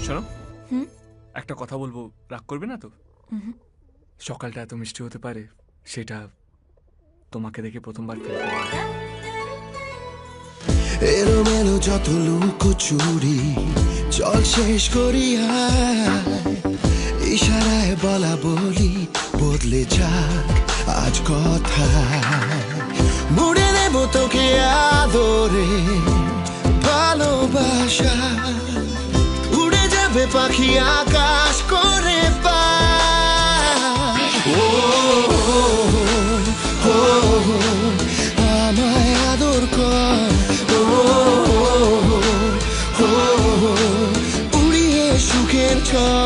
শোনো, একটা কথা বলবো, রাগ করবে না তো? সকালটা এত মিষ্টি হতে পারে সেটা তোমাকে দেখে প্রথমবার ফিল করলাম। এলোমেলো যত লুকোচুরি চল শেষ করিয়া, ইশারায় বলা বলি বদলে যাক আজ কথা। মুড়ে নেব তোকে আদরে ভালোবাসা, উড়ে যাবে পাখি আকাশ করে পার। ও ও, আমায় আদর কর, উড়িয়ে সুখের ছড়।